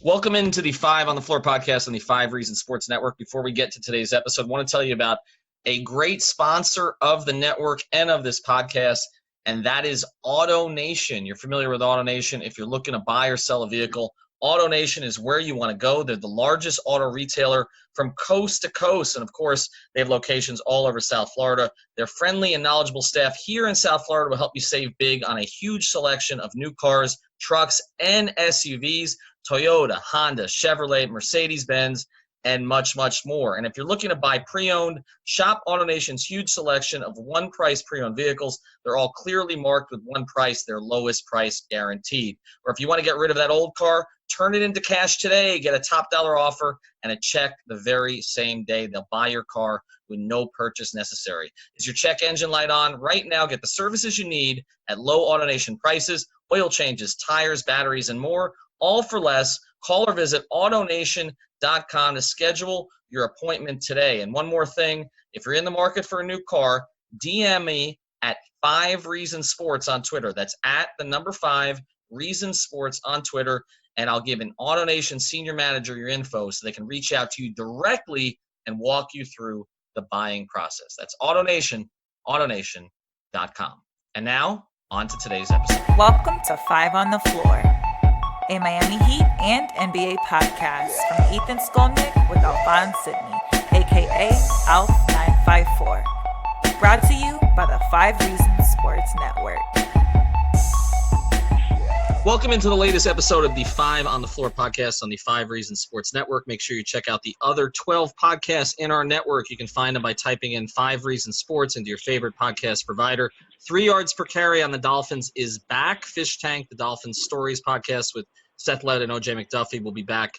Welcome into the Five on the Floor podcast on the 5 Reasons Sports Network. Before we get to today's episode, I want to tell you about a great sponsor of the network and of this podcast, and that is AutoNation. You're familiar with AutoNation. If you're looking to buy or sell a vehicle, AutoNation is where you want to go. They're the largest auto retailer from coast to coast, and of course, they have locations all over South Florida. Their friendly and knowledgeable staff here in South Florida will help you save big on a huge selection of new cars, trucks, and SUVs. Toyota, Honda, Chevrolet, Mercedes-Benz, and much, much more. And if you're looking to buy pre-owned, shop AutoNation's huge selection of one-price pre-owned vehicles. They're all clearly marked with one price, their lowest price guaranteed. Or if you want to get rid of that old car, turn it into cash today, get a top dollar offer, and a check the very same day. They'll buy your car with no purchase necessary. Is your check engine light on? Right now, get the services you need at low AutoNation prices, oil changes, tires, batteries, and more. All for less. Call or visit AutoNation.com to schedule your appointment today. And one more thing, if you're in the market for a new car, DM me at 5 Reasons Sports on Twitter. That's at the number 5 Reasons Sports on Twitter. And I'll give an AutoNation senior manager your info so they can reach out to you directly and walk you through the buying process. That's AutoNation, AutoNation.com. And now, on to today's episode. Welcome to 5 on the Floor, a Miami Heat and NBA podcast from Ethan Skolnick with Alphonse Sidney, a.k.a. Alf954. Brought to you by the 5 Reasons Sports Network. Welcome into the latest episode of the 5 on the Floor podcast on the 5 Reasons Sports Network. Make sure you check out the other 12 podcasts in our network. You can find them by typing in 5 Reasons Sports into your favorite podcast provider. 3 yards per carry on the Dolphins is back. Fish Tank, the Dolphins Stories podcast with Seth Lett and OJ McDuffie will be back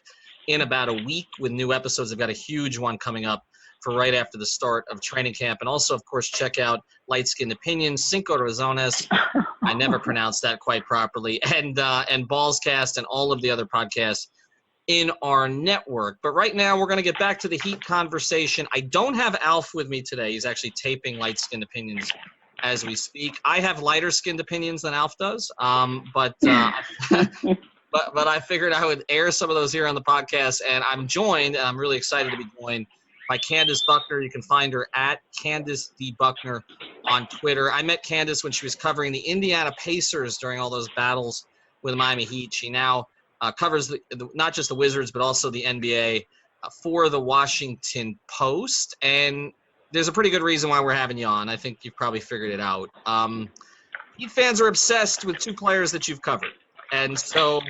in about a week with new episodes. They've got a huge one coming up for right after the start of training camp. And also, of course, check out Light Skinned Opinions, Cinco Razones. I never pronounced that quite properly. And Ballscast and all of the other podcasts in our network. But right now, we're going to get back to the Heat conversation. I don't have Alf with me today. He's actually taping Light Skinned Opinions as we speak. I have lighter skinned opinions than Alf does. But I figured I would air some of those here on the podcast. And I'm joined, and I'm really excited to be joined by Candace Buckner. You can find her at Candice D. Buckner on Twitter. I met Candace when she was covering the Indiana Pacers during all those battles with the Miami Heat. She now covers not just the Wizards, but also the NBA for the Washington Post. And there's a pretty good reason why we're having you on. I think you've probably figured it out. Heat fans are obsessed with 2 players that you've covered. And so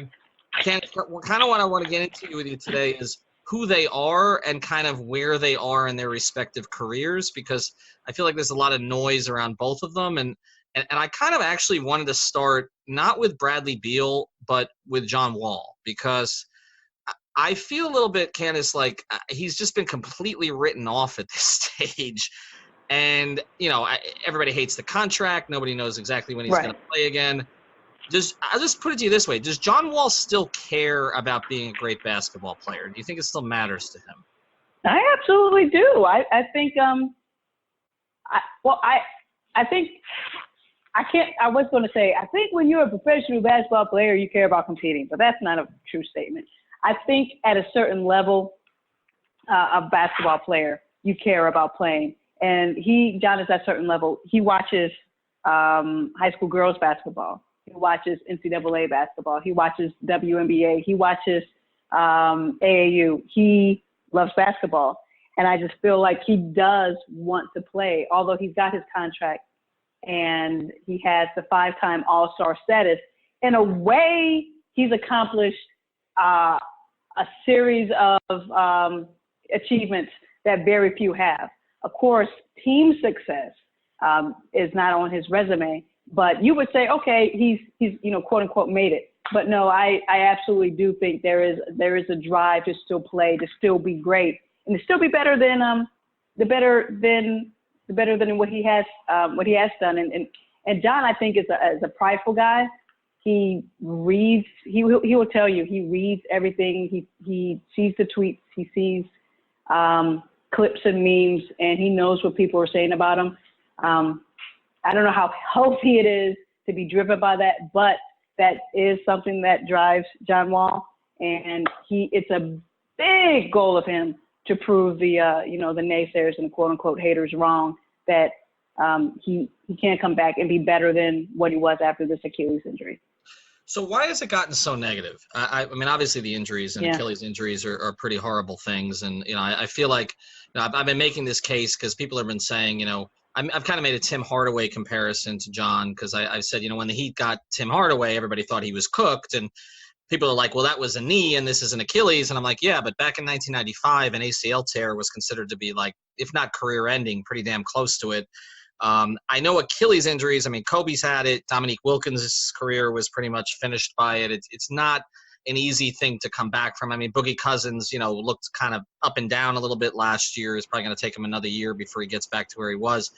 kind of what I want to get into with you today is who they are and kind of where they are in their respective careers, because I feel like there's a lot of noise around both of them. And I kind of actually wanted to start not with Bradley Beal, but with John Wall, because I feel a little bit, Candace, like he's just been completely written off at this stage. And, you know, everybody hates the contract. Nobody knows exactly when he's going to play again. I'll just put it to you this way. Does John Wall still care about being a great basketball player? Do you think it still matters to him? I absolutely do. I think when you're a professional basketball player, you care about competing, but that's not a true statement. I think at a certain level of basketball player, you care about playing. And John is at a certain level. He watches high school girls basketball. He watches NCAA basketball. He watches WNBA. He watches AAU. He loves basketball. And I just feel like he does want to play, although he's got his contract and he has the 5-time All-Star status. In a way, he's accomplished a series of achievements that very few have. Of course, team success is not on his resume. But you would say, okay, he's quote unquote made it. But no, I absolutely do think there is a drive to still play, to still be great, and to still be better than what he has done. And John, I think, is a prideful guy. He reads. He will tell you he reads everything. He sees the tweets. He sees clips and memes, and he knows what people are saying about him. I don't know how healthy it is to be driven by that, but that is something that drives John Wall. and it's a big goal of him to prove the the naysayers and quote unquote haters wrong, that he can't come back and be better than what he was after this Achilles injury. So why has it gotten so negative? I mean, obviously the injuries and Achilles injuries are pretty horrible things. And, I feel like I've been making this case because people have been saying, I've kind of made a Tim Hardaway comparison to John, because I've said, when the Heat got Tim Hardaway, everybody thought he was cooked. And people are like, well, that was a knee and this is an Achilles. And I'm like, yeah, but back in 1995, an ACL tear was considered to be like, if not career ending, pretty damn close to it. I know Achilles injuries. I mean, Kobe's had it. Dominique Wilkins' career was pretty much finished by it. It's not an easy thing to come back from. I mean, Boogie Cousins, looked kind of up and down a little bit last year. It's probably going to take him another year before he gets back to where he was.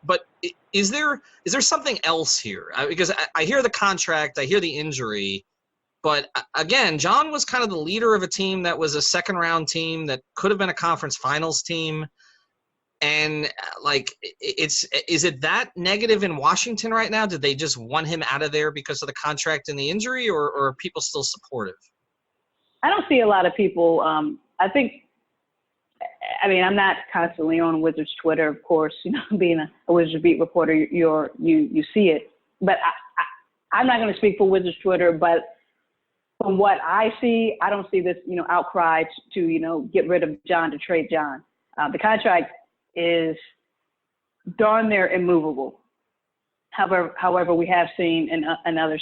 But is there something else here? Because I hear the contract, I hear the injury, but again, John was kind of the leader of a team that was a second-round team that could have been a conference finals team. And is it that negative in Washington right now? Did they just want him out of there because of the contract and the injury, or are people still supportive? I don't see a lot of people. I'm not constantly on Wizards Twitter, of course. Being a Wizards beat reporter, you see it. But I'm not going to speak for Wizards Twitter. But from what I see, I don't see this outcry to get rid of John, to trade John. The contract is darn near immovable. However, we have seen in other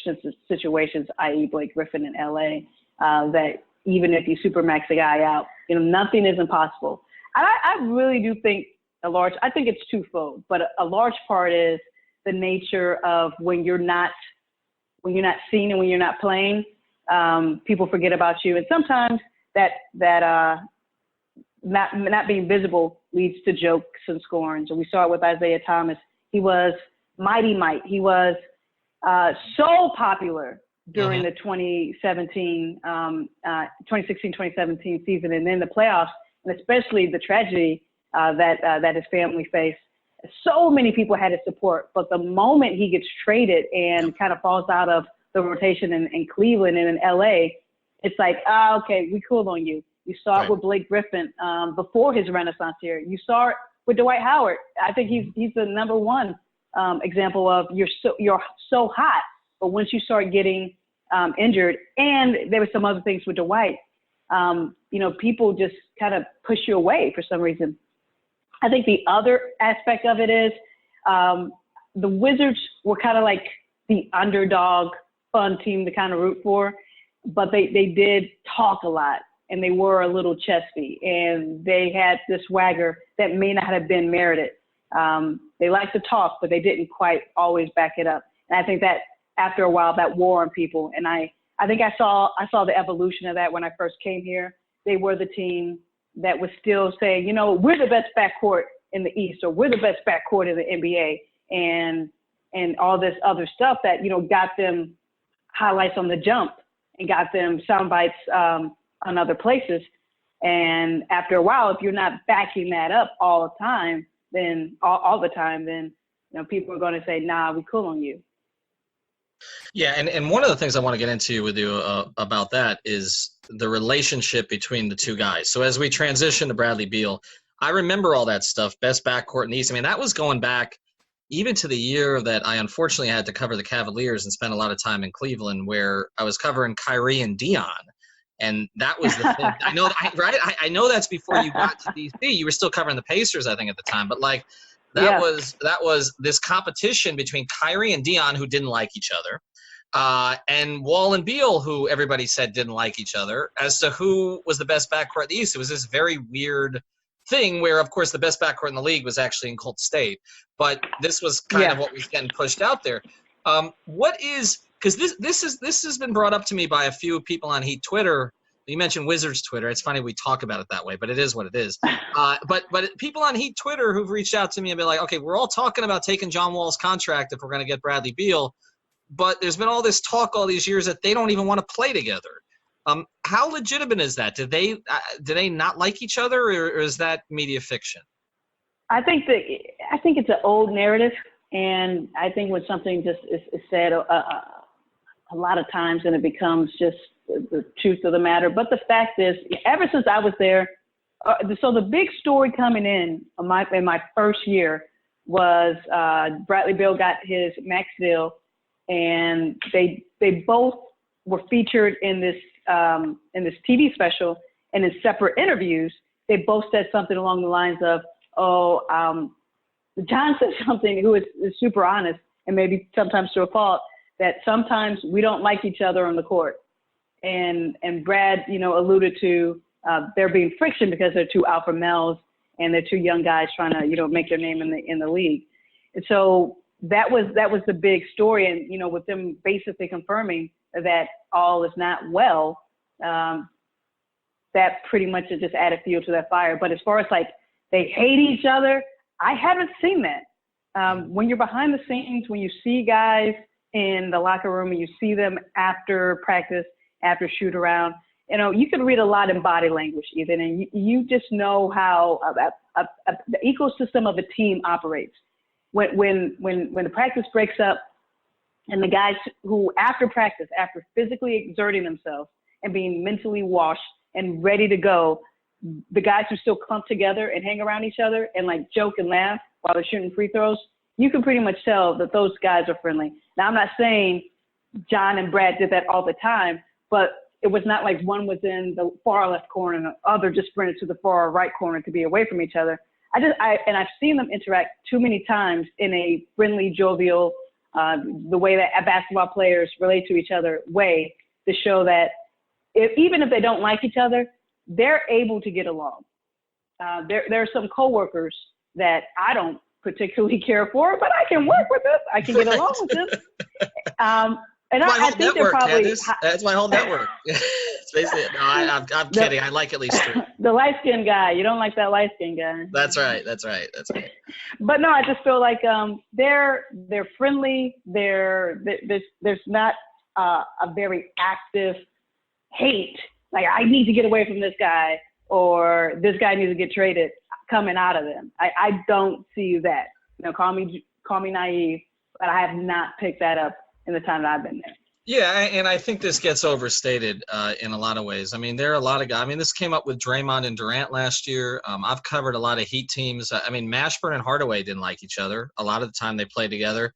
situations, i.e. Blake Griffin in LA, that even if you supermax a guy out, nothing is impossible. I really do think I think it's twofold, but a large part is the nature of when you're not seen and when you're not playing, people forget about you. And sometimes that not being visible leads to jokes and scorns. And we saw it with Isaiah Thomas. He was Mighty Mite. He was so popular during the 2016-2017 season, and then the playoffs, and especially the tragedy that his family faced. So many people had his support, but the moment he gets traded and kind of falls out of the rotation in Cleveland and in LA, it's like, okay, we cool on you. You saw it with Blake Griffin before his renaissance here. You saw it with Dwight Howard. I think he's the number one example of you're so hot, but once you start getting injured, and there were some other things with Dwight, people just kind of push you away for some reason. I think the other aspect of it is the Wizards were kind of like the underdog, fun team to kind of root for, but they did talk a lot. And they were a little chesty, and they had this swagger that may not have been merited. They liked to talk, but they didn't quite always back it up. And I think that after a while, that wore on people. And I think I saw the evolution of that when I first came here. They were the team that was still saying, we're the best backcourt in the East, or we're the best backcourt in the NBA, and all this other stuff that got them highlights on the jump and got them sound bites on other places. And after a while, if you're not backing that up all the time, then people are going to say, nah, we cool on you. Yeah, and one of the things I want to get into with you about that is the relationship between the two guys. So as we transition to Bradley Beal, I remember all that stuff, best backcourt in the East. I mean, that was going back even to the year that I unfortunately had to cover the Cavaliers and spend a lot of time in Cleveland, where I was covering Kyrie and Dion. And that was the thing. I know, right? I know that's before you got to DC. You were still covering the Pacers, I think, at the time. But that was this competition between Kyrie and Dion, who didn't like each other, and Wall and Beal, who everybody said didn't like each other, as to who was the best backcourt in the East. It was this very weird thing where, of course, the best backcourt in the league was actually in Colt State. But this was kind of what was getting pushed out there. Because this has been brought up to me by a few people on Heat Twitter. You mentioned Wizards Twitter. It's funny we talk about it that way, but it is what it is. But people on Heat Twitter who've reached out to me and been like, okay, we're all talking about taking John Wall's contract if we're going to get Bradley Beal, but there's been all this talk all these years that they don't even want to play together. How legitimate is that? Do they not like each other, or is that media fiction? I think it's an old narrative, and I think when something just is said a lot of times, and it becomes just the truth of the matter. But the fact is, ever since I was there, so the big story coming in my first year was Bradley Beal got his max deal, and they both were featured in this TV special, and in separate interviews, they both said something along the lines of, John said something who is super honest, and maybe sometimes to a fault, that sometimes we don't like each other on the court. And Brad, alluded to there being friction because they're two alpha males and they're two young guys trying to, make their name in the league. And so that was the big story. And, with them basically confirming that all is not well, that pretty much has just added fuel to that fire. But as far as like they hate each other, I haven't seen that. When you're behind the scenes, when you see guys in the locker room and you see them after practice, after shoot around, you can read a lot in body language even, and you just know how the ecosystem of a team operates. When the practice breaks up and the guys who after practice, after physically exerting themselves and being mentally washed and ready to go, the guys who still clump together and hang around each other and like joke and laugh while they're shooting free throws, you can pretty much tell that those guys are friendly. Now, I'm not saying John and Brad did that all the time, but it was not like one was in the far left corner and the other just sprinted to the far right corner to be away from each other. I've seen them interact too many times in a friendly, jovial, the way that basketball players relate to each other way, to show that even if they don't like each other, they're able to get along. There are some coworkers that I don't particularly care for, but I can work with this. I can get along with this. And I think they're probably Candice. That's my whole network. It's basically, no, I'm kidding. I like at least three. The light-skinned guy. You don't like that light-skinned guy. That's right. But no, I just feel like they're friendly. There's not a very active hate. Like, I need to get away from this guy, or this guy needs to get traded coming out of them. I don't see that. Call me naive, but I have not picked that up in the time that I've been there. Yeah, and I think this gets overstated in a lot of ways. I mean, there are a lot of guys. I mean, this came up with Draymond and Durant last year. I've covered a lot of Heat teams. I mean, Mashburn and Hardaway didn't like each other. A lot of the time they played together.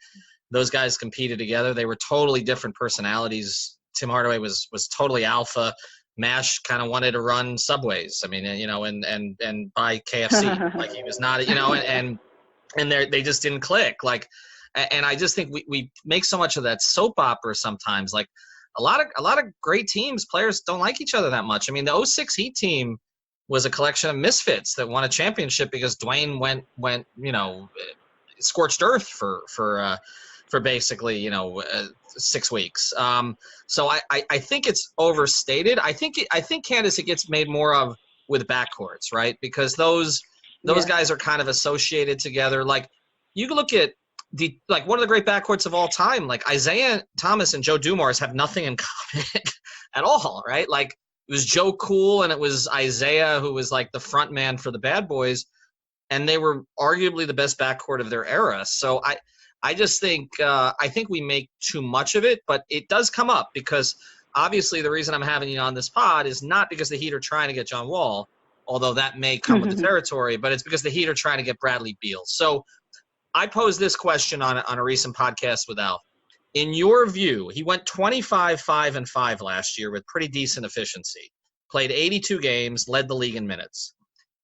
Those guys competed together. They were totally different personalities. Tim Hardaway was totally alpha. Mash kind of wanted to run Subways. I mean, and buy KFC. Like, he was not, and they just didn't click. Like, and I just think we make so much of that soap opera sometimes. Like, a lot of great teams, players don't like each other that much. I mean, the 06 Heat team was a collection of misfits that won a championship because Dwayne went scorched earth for basically 6 weeks. So I think it's overstated. I think Candace, it gets made more of with backcourts, right? Because those guys are kind of associated together. Like, you can look at one of the great backcourts of all time, like Isaiah Thomas and Joe Dumars have nothing in common at all, right? Like, it was Joe Cool and it was Isaiah who was like the front man for the Bad Boys, and they were arguably the best backcourt of their era. So I just think I think we make too much of it, but it does come up because obviously the reason I'm having you on this pod is not because the Heat are trying to get John Wall, although that may come with the territory, but it's because the Heat are trying to get Bradley Beal. So I posed this question on a recent podcast with Al. In your view, he went 25-5-5 last year with pretty decent efficiency, played 82 games, led the league in minutes.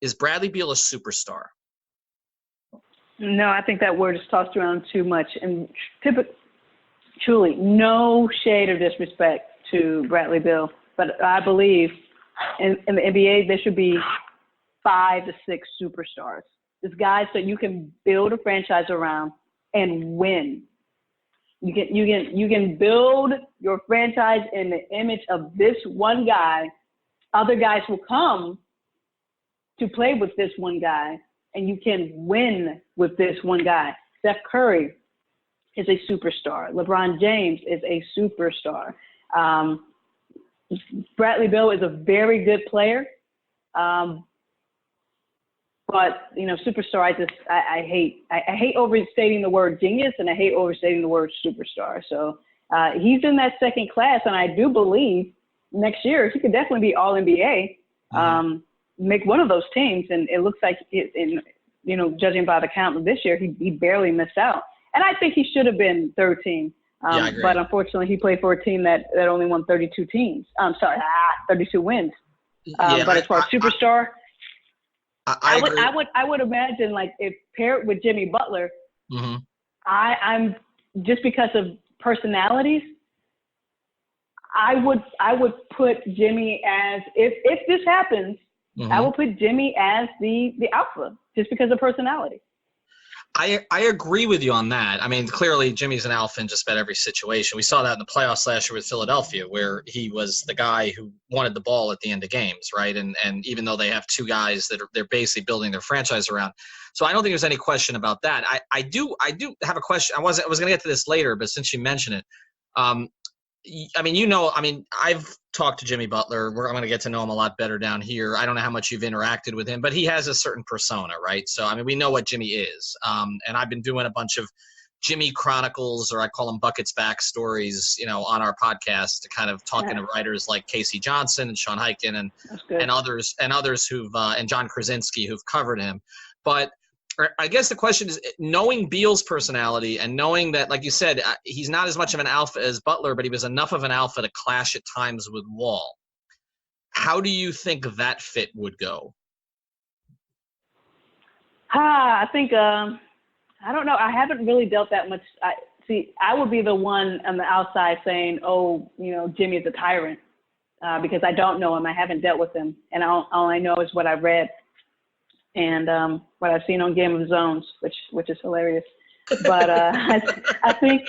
Is Bradley Beal a superstar? No, I think that word is tossed around too much. And truly, no shade of disrespect to Bradley Beal, but I believe in the NBA there should be 5 to 6 superstars. There's guys that you can build a franchise around and win. You can build your franchise in the image of this one guy. Other guys will come to play with this one guy, and you can win with this one guy. Steph Curry is a superstar. LeBron James is a superstar. Bradley Beal is a very good player. But, superstar, I hate overstating the word genius, and I hate overstating the word superstar. So he's in that second class, and I do believe next year, he could definitely be all NBA, make one of those teams. And it looks like, judging by the count of this year, he barely missed out. And I think he should have been third team. I agree. But unfortunately, he played for a team that only won 32 teams. 32 wins. But as far as superstar, I would imagine, like, if paired with Jimmy Butler, I'm just because of personalities, I would put Jimmy as, if this happens, I will put Jimmy as the alpha just because of personality. I agree with you on that. I mean, clearly Jimmy's an alpha in just about every situation. We saw that in the playoffs last year with Philadelphia, where he was the guy who wanted the ball at the end of games, right? And even though they have two guys that they're basically building their franchise around, so I don't think there's any question about that. I do have a question. I was going to get to this later, but since you mentioned it, I've talked to Jimmy Butler. I'm going to get to know him a lot better down here. I don't know how much you've interacted with him, but he has a certain persona, right? So, I mean, we know what Jimmy is. And I've been doing a bunch of Jimmy Chronicles, or I call them Buckets Back stories, on our podcast, to kind of talking to writers like Casey Johnson and Sean Hyken and others who've and John Krasinski who've covered him. But I guess the question is, knowing Beal's personality and knowing that, like you said, he's not as much of an alpha as Butler, but he was enough of an alpha to clash at times with Wall. How do you think that fit would go? I think, I don't know. I haven't really dealt that much. I would be the one on the outside saying, Jimmy is a tyrant, because I don't know him. I haven't dealt with him. And all I know is what I've read and what I've seen on Game of Zones, which is hilarious. But I think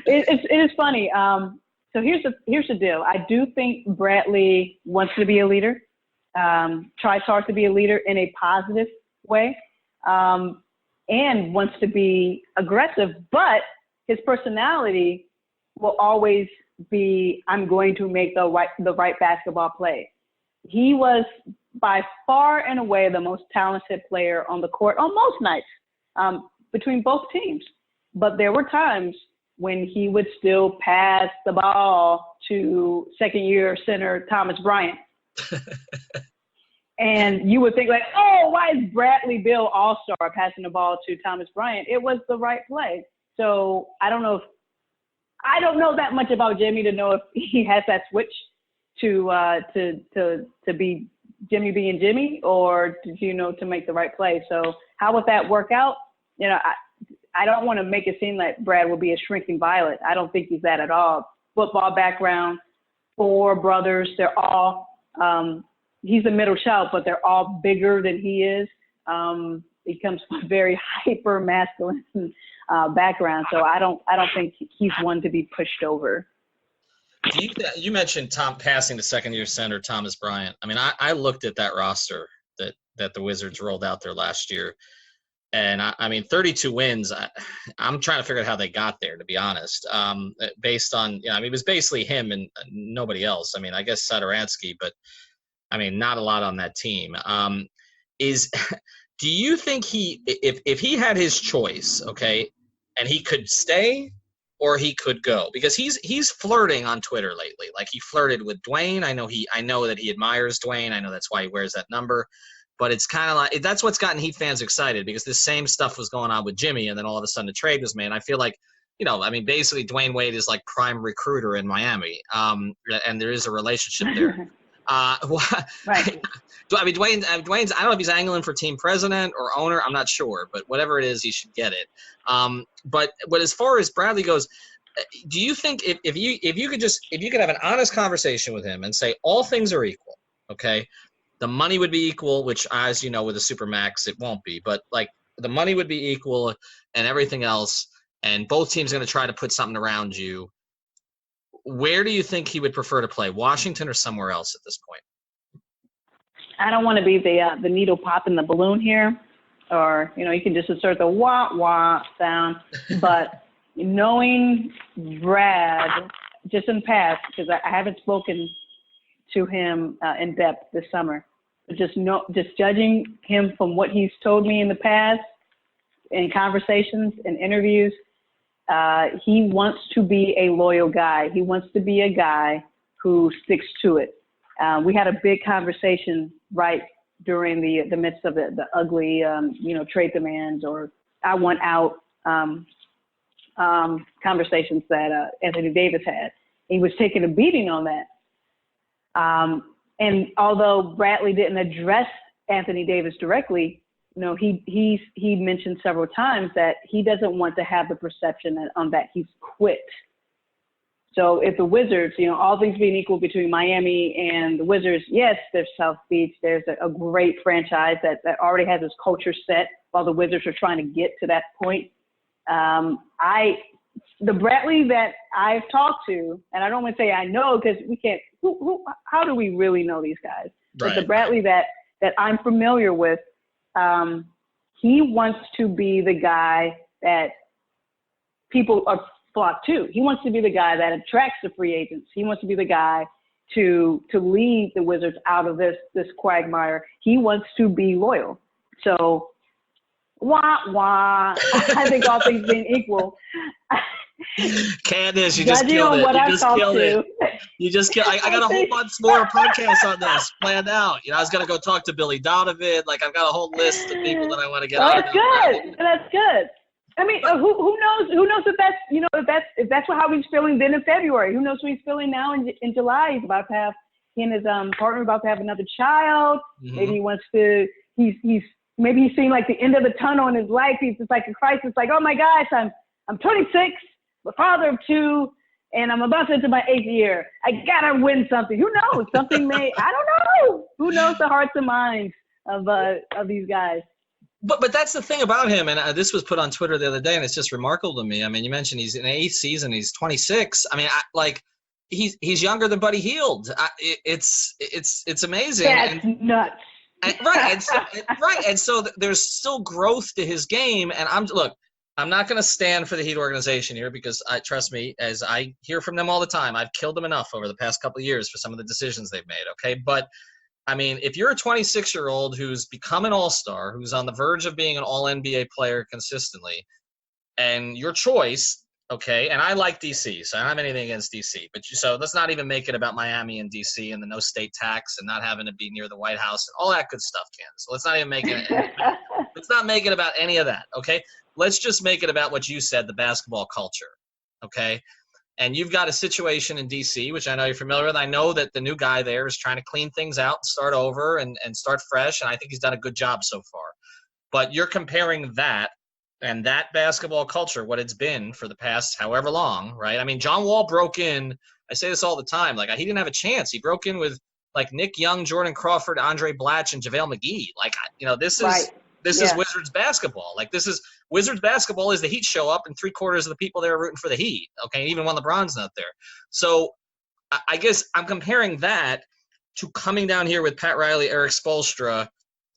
it is funny. So here's the deal. I do think Bradley wants to be a leader, tries hard to be a leader in a positive way, and wants to be aggressive. But his personality will always be, I'm going to make the right basketball play. He was by far and away the most talented player on the court on most nights, between both teams. But there were times when he would still pass the ball to second-year center Thomas Bryant. And you would think, like, why is Bradley Beal all-star passing the ball to Thomas Bryant? It was the right play. So I don't know that much about Jimmy to know if he has that switch to be Jimmy being Jimmy, or to make the right play. So how would that work out? I don't want to make it seem like Brad will be a shrinking violet. I don't think he's that at all. Football background, 4 brothers. They're all, he's a middle child, but they're all bigger than he is. He comes from a very hyper masculine background. So I don't think he's one to be pushed over. You mentioned Tom passing to second-year center Thomas Bryant. I mean, I looked at that roster that the Wizards rolled out there last year, and I mean, 32 wins. I'm trying to figure out how they got there, to be honest. Based on, it was basically him and nobody else. I mean, I guess Satoransky, but I mean, not a lot on that team. Do you think if he had his choice, okay, and he could stay or he could go, because he's flirting on Twitter lately. Like, he flirted with Dwayne. I know that he admires Dwayne. I know that's why he wears that number. But it's kind of like, that's what's gotten Heat fans excited, because the same stuff was going on with Jimmy, and then all of a sudden the trade was made. I feel like, basically Dwayne Wade is like prime recruiter in Miami, and there is a relationship there. Right. Dwayne's, I don't know if he's angling for team president or owner. I'm not sure, but whatever it is, he should get it. But as far as Bradley goes, do you think if you could have an honest conversation with him and say all things are equal, okay, the money would be equal, which, as you know, with a Supermax it won't be, but like the money would be equal and everything else, and both teams are going to try to put something around you, where do you think he would prefer to play, Washington or somewhere else at this point? I don't want to be the needle pop in the balloon here, or, you can just insert the wah-wah sound. But knowing Brad, just in past, because I haven't spoken to him in depth this summer, but just judging him from what he's told me in the past, in conversations and interviews, he wants to be a loyal guy. He wants to be a guy who sticks to it. We had a big conversation right during the midst of the ugly, trade demands or I want out conversations that Anthony Davis had. He was taking a beating on that. And although Bradley didn't address Anthony Davis directly, he mentioned several times that he doesn't want to have the perception that he's quit. So if the Wizards, all things being equal between Miami and the Wizards, yes, there's South Beach. There's a great franchise that already has its culture set while the Wizards are trying to get to that point. The Bradley that I've talked to, and I don't want to say I know because we can't, how do we really know these guys? Right. But the Bradley that I'm familiar with, he wants to be the guy that people are flock to. He wants to be the guy that attracts the free agents. He wants to be the guy to lead the Wizards out of this quagmire. He wants to be loyal. So, I think all things being equal. Candace, you just killed it. You just killed it. You just killed. I got a whole bunch more podcasts on this planned out. I was gonna go talk to Billy Donovan. Like I've got a whole list of people that I want to get on. That's good. That's good. I mean, who knows? Who knows if that's if that's how he's feeling then in February? Who knows what he's feeling now in July? He's about to have he and his partner about to have another child. Mm-hmm. Maybe he wants to. Maybe he's seeing like the end of the tunnel in his life. He's just like a crisis. Like, oh my gosh, I'm 26, the father of 2, and I'm about to enter my 8th year. I gotta win something. Who knows? Something may. I don't know. Who knows the hearts and minds of these guys? But that's the thing about him, and this was put on Twitter the other day, and it's just remarkable to me. I mean, you mentioned he's in 8th season, he's 26. I mean, he's younger than Buddy Hield. It's amazing. That's nuts. And so there's still growth to his game, and I'm not going to stand for the Heat organization here because trust me, as I hear from them all the time, I've killed them enough over the past couple of years for some of the decisions they've made. Okay, but. I mean, if you're a 26-year-old who's become an all-star, who's on the verge of being an all-NBA player consistently, and your choice, okay, and I like D.C., so I don't have anything against D.C., so let's not even make it about Miami and D.C. and the no state tax and not having to be near the White House and all that good stuff, Candace. So let's not even make it – let's not make it about any of that, okay? Let's just make it about what you said, the basketball culture, okay? And you've got a situation in D.C., which I know you're familiar with. I know that the new guy there is trying to clean things out and start over and start fresh, and I think he's done a good job so far. But you're comparing that and that basketball culture, what it's been for the past however long, right? I mean, John Wall broke in. I say this all the time. Like, he didn't have a chance. He broke in with, like, Nick Young, Jordan Crawford, Andre Blatch, and JaVale McGee. Like, this is right. This is Wizards basketball. Like, this is Wizards basketball is the Heat show up and 3/4 of the people there are rooting for the Heat. Okay, even when LeBron's not there. So I guess I'm comparing that to coming down here with Pat Riley, Eric Spoelstra,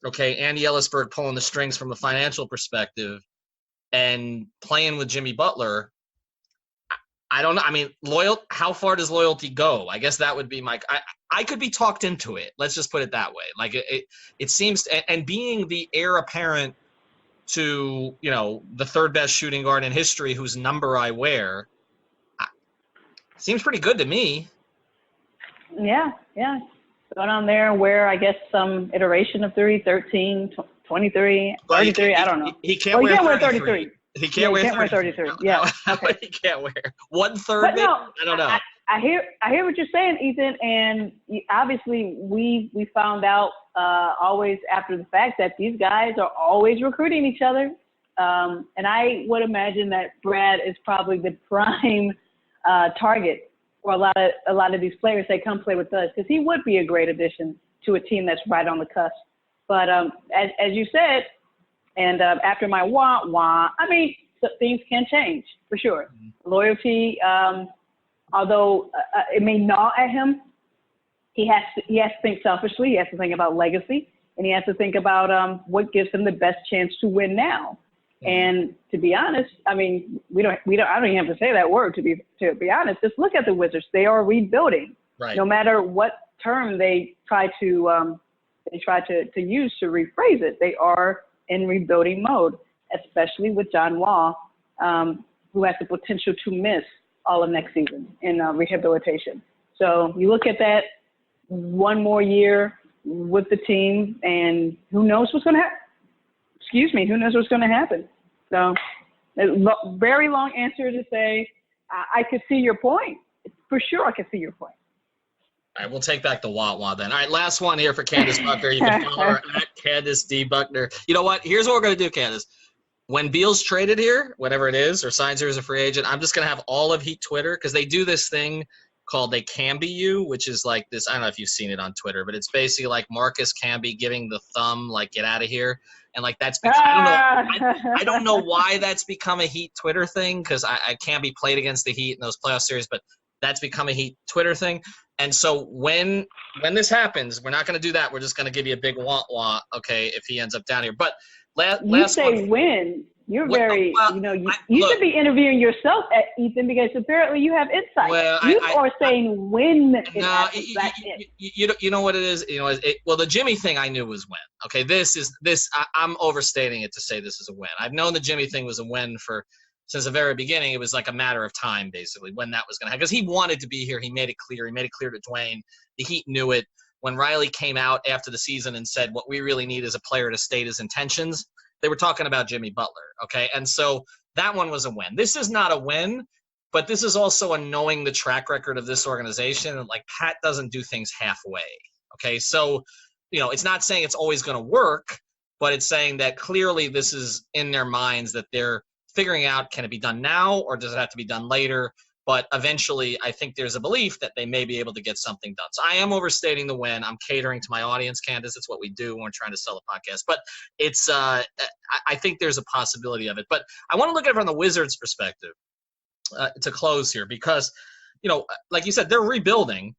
okay, Andy Ellisberg pulling the strings from a financial perspective and playing with Jimmy Butler. I don't know. I mean, how far does loyalty go? I guess that would be I could be talked into it. Let's just put it that way. Like it seems, and being the heir apparent to, the third best shooting guard in history whose number I wear, seems pretty good to me. Yeah. Going on there and wear, I guess, some iteration of 30, 13, 23, 33, I don't know. He can't wear 33. He can't wear 33. Yeah. Okay. He can't wear 1/3. No, I don't know. I hear what you're saying, Ethan, and obviously we found out always after the fact that these guys are always recruiting each other, and I would imagine that Brad is probably the prime target for a lot of these players that come play with us, because he would be a great addition to a team that's right on the cusp. But as you said, and after my wah, I mean, things can change for sure. Mm-hmm. Loyalty. Although it may gnaw at him, he has to think selfishly. He has to think about legacy, and he has to think about what gives him the best chance to win now. Mm-hmm. And to be honest, I mean, I don't even have to say that word to be honest. Just look at the Wizards; they are rebuilding. Right. No matter what term they try to use to rephrase it, they are in rebuilding mode, especially with John Wall, who has the potential to miss all of next season in rehabilitation. So you look at that one more year with the team, and who knows what's going to happen? Who knows what's going to happen? So, very long answer to say, I could see your point. For sure, I could see your point. All right, we'll take back the wah-wah then. All right, last one here for Candace Buckner. You can follow her at Candace D. Buckner. You know what? Here's what we're going to do, Candace. When Beal's traded here, whatever it is, or signs here as a free agent, I'm just going to have all of Heat Twitter, because they do this thing called They Can Be You, which is like this. I don't know if you've seen it on Twitter, but it's basically like Marcus Camby giving the thumb, like, get out of here. And like that's become, I don't know why that's become a Heat Twitter thing, because I Camby played against the Heat in those playoff series, but that's become a Heat Twitter thing. And so when this happens, we're not going to do that. We're just going to give you a big wah-wah, okay, if he ends up down here. But you say one, when. You're very, you should be interviewing yourself, at Ethan, because apparently you have insight. Well, you are saying when it happens. You know what it is? Well, the Jimmy thing I knew was when. Okay, I'm overstating it to say this is a win. I've known the Jimmy thing was a win since the very beginning. It was like a matter of time, basically, when that was going to happen. Because he wanted to be here. He made it clear. He made it clear to Dwayne. The Heat knew it. When Riley came out after the season and said, what we really need is a player to state his intentions, they were talking about Jimmy Butler, okay? And so that one was a win. This is not a win, but this is also a knowing the track record of this organization. And, like, Pat doesn't do things halfway, okay? So, it's not saying it's always going to work, but it's saying that clearly this is in their minds that they're figuring out, can it be done now or does it have to be done later? But eventually, I think there's a belief that they may be able to get something done. So I am overstating the win. I'm catering to my audience, Candace. It's what we do when we're trying to sell a podcast. But it's I think there's a possibility of it. But I want to look at it from the Wizards' perspective to close here because, like you said, they're rebuilding.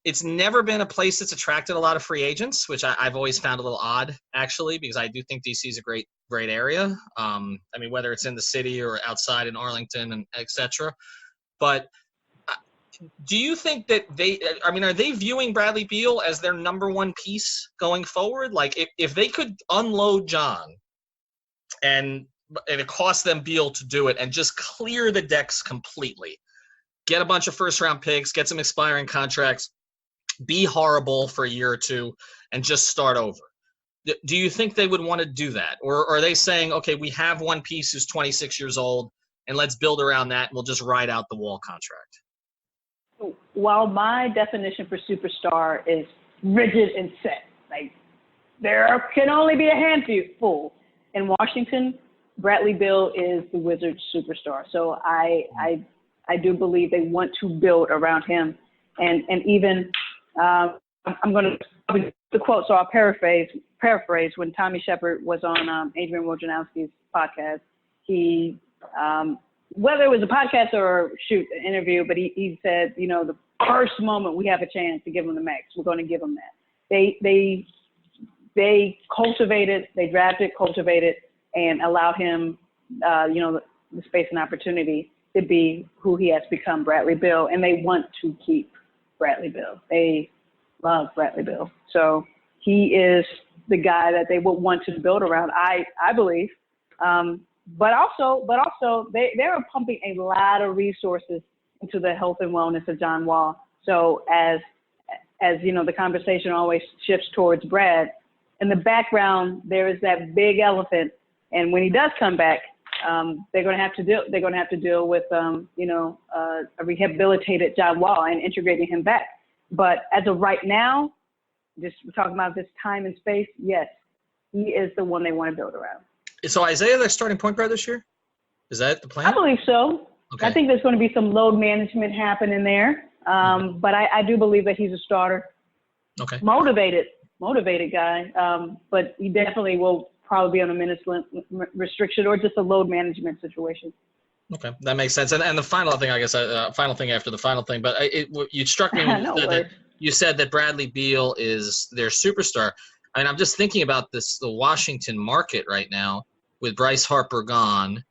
It's never been a place that's attracted a lot of free agents, which I've always found a little odd, actually, because I do think D.C. is a great area. Whether it's in the city or outside in Arlington and et cetera. But do you think that are they viewing Bradley Beal as their number one piece going forward? Like if they could unload John and it cost them Beal to do it and just clear the decks completely, get a bunch of first-round picks, get some expiring contracts, be horrible for a year or two, and just start over. Do you think they would want to do that? Or are they saying, okay, we have one piece who's 26 years old, and let's build around that, and we'll just ride out the Wall contract? While my definition for superstar is rigid and set, like there can only be a handful. In Washington, Bradley Beal is the Wizards' superstar. So I do believe they want to build around him. And even I'm going to the quote, so I'll paraphrase when Tommy Shepard was on Adrian Wojnarowski's podcast. He whether it was a podcast or an interview, but he said, the first moment we have a chance to give him the max, we're going to give him that. They cultivated, they drafted, cultivated, and allowed him, the space and opportunity to be who he has become, Bradley Beal, and they want to keep Bradley Beal. They love Bradley Beal. So he is the guy that they would want to build around, I believe. But also they're pumping a lot of resources into the health and wellness of John Wall. So as the conversation always shifts towards Brad, in the background there is that big elephant, and when he does come back, they're going to have to deal with a rehabilitated John Wall and integrating him back. But as of right now, we're talking about this time and space. Yes, he is the one they want to build around. So Isaiah, their starting point guard this year? Is that the plan? I believe so. Okay. I think there's going to be some load management happening there. But I do believe that he's a starter. Okay. Motivated guy. But he definitely will probably be on a minutes restriction or just a load management situation. Okay, that makes sense. And the final thing, I guess, final thing after the final thing, but you struck me when you said that Bradley Beal is their superstar. I mean, I'm just thinking about the Washington market right now with Bryce Harper gone,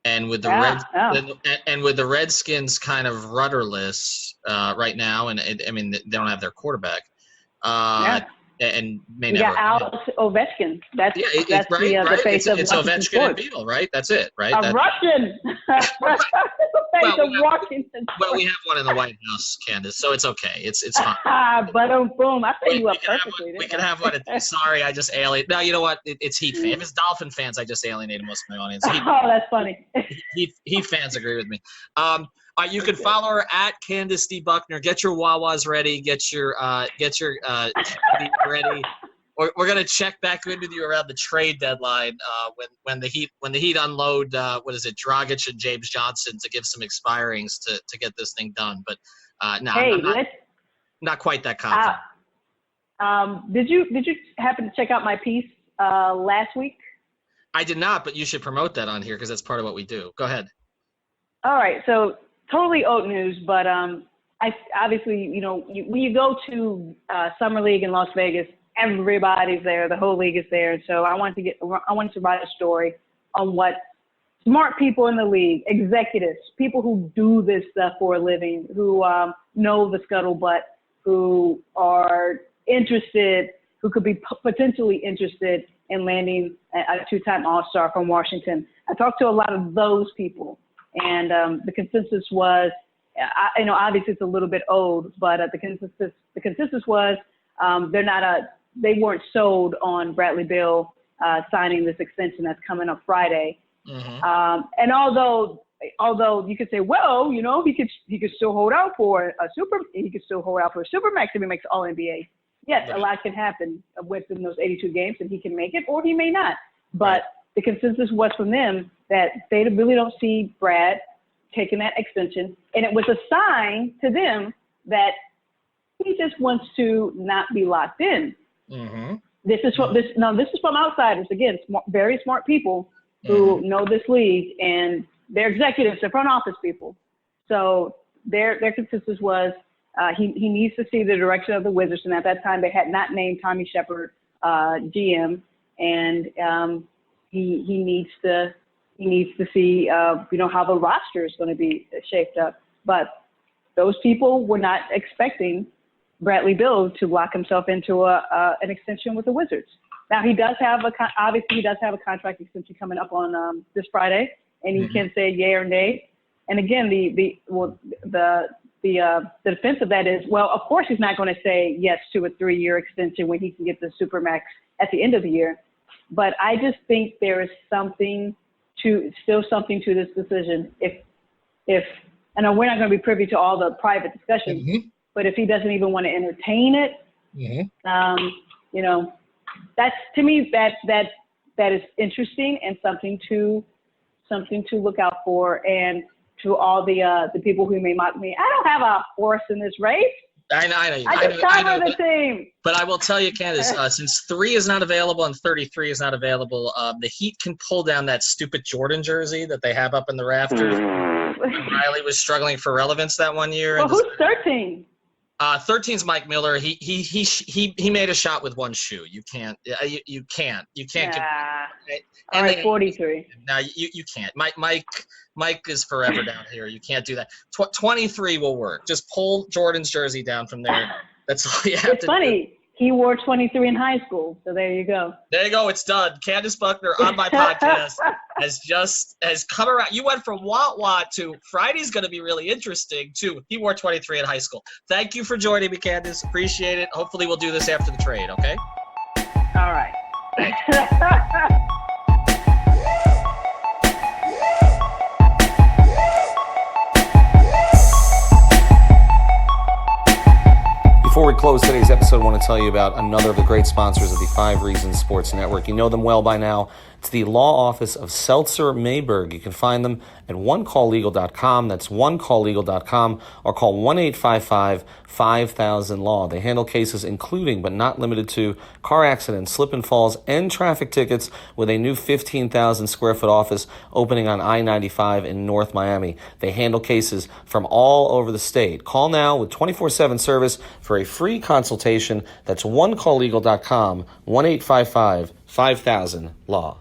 and with the Redskins kind of rudderless right now, and they don't have their quarterback. and may We never. got Alex Ovechkin. That's right, the face of it's Washington Ovechkin and sports. Beal, right? That's it, right? A Russian. That's the face of Washington. Well, we have one in the White House, Candace, so it's okay. It's fine. But boom, I set you up perfectly. We can have one. Sorry, I just alienated. No, you know what? It's Heat fans. If it's Dolphin fans, I just alienated most of my audience. Oh, that's funny. Heat fans agree with me. You can follow her at Candice D. Buckner. Get your Wawas ready. Get your ready. We're gonna check back in with you around the trade deadline when the Heat unload Dragic and James Johnson to give some expirings to get this thing done. But no, I'm not quite that confident. Did you happen to check out my piece last week? I did not, but you should promote that on here because that's part of what we do. Go ahead. All right, so totally oat news, but I obviously when you go to Summer League in Las Vegas, everybody's there, the whole league is there, and so I wanted to write a story on what smart people in the league, executives, people who do this stuff for a living, who know the scuttlebutt, who are interested, who could be potentially interested in landing a two-time All-Star from Washington. I talked to a lot of those people, and the consensus was, obviously it's a little bit old, but the consensus was they weren't sold on Bradley Beal signing this extension that's coming up Friday. Mm-hmm. And although you could say, well, he could still hold out for a supermax if he makes All NBA. Yes, right. A lot can happen within those 82 games, and he can make it or he may not. But right. The consensus was from them that they really don't see Brad taking that extension, and it was a sign to them that he just wants to not be locked in. Mm-hmm. This is from outsiders. Again, very smart people who know this league, and they're executives, they're front office people. So their consensus was he needs to see the direction of the Wizards, and at that time they had not named Tommy Shepard GM, and he needs to see how the roster is going to be shaped up. But those people were not expecting Bradley Beal to lock himself into an extension with the Wizards. Now he does have a contract extension coming up on this Friday, and he can say yay or nay. And again, the defense of that is, well, of course he's not going to say yes to a 3-year extension when he can get the supermax at the end of the year. But I just think there is something to this decision. If I know we're not going to be privy to all the private discussions, but if he doesn't even want to entertain it, that's, to me, that is interesting and something to look out for. And to all the people who may mock me, I don't have a horse in this race. I know. I just cover the team. But I will tell you, Candace, since 3 is not available and 33 is not available, the Heat can pull down that stupid Jordan jersey that they have up in the rafters. Riley was struggling for relevance that one year. Well, who's 13? 13's Mike Miller. He made a shot with one shoe. You can't. You can't. All right, 43. No, you can't. Mike is forever down here. You can't do that. 23 will work. Just pull Jordan's jersey down from there. That's all you have to do. It's funny. He wore 23 in high school, so there you go. There you go. It's done. Candace Buckner on my podcast has come around. You went from what to Friday's going to be really interesting to he wore 23 in high school. Thank you for joining me, Candace. Appreciate it. Hopefully we'll do this after the trade, okay? All right. Before we close today's episode, I want to tell you about another of the great sponsors of the 5 Reasons Sports Network. You know them well by now. It's the law office of Seltzer Mayberg. You can find them at onecalllegal.com. That's onecalllegal.com, or call 1-855-5000-LAW. They handle cases including, but not limited to, car accidents, slip and falls, and traffic tickets with a new 15,000 square foot office opening on I-95 in North Miami. They handle cases from all over the state. Call now with 24/7 service for a free consultation. That's onecalllegal.com, 1-855-5000-LAW.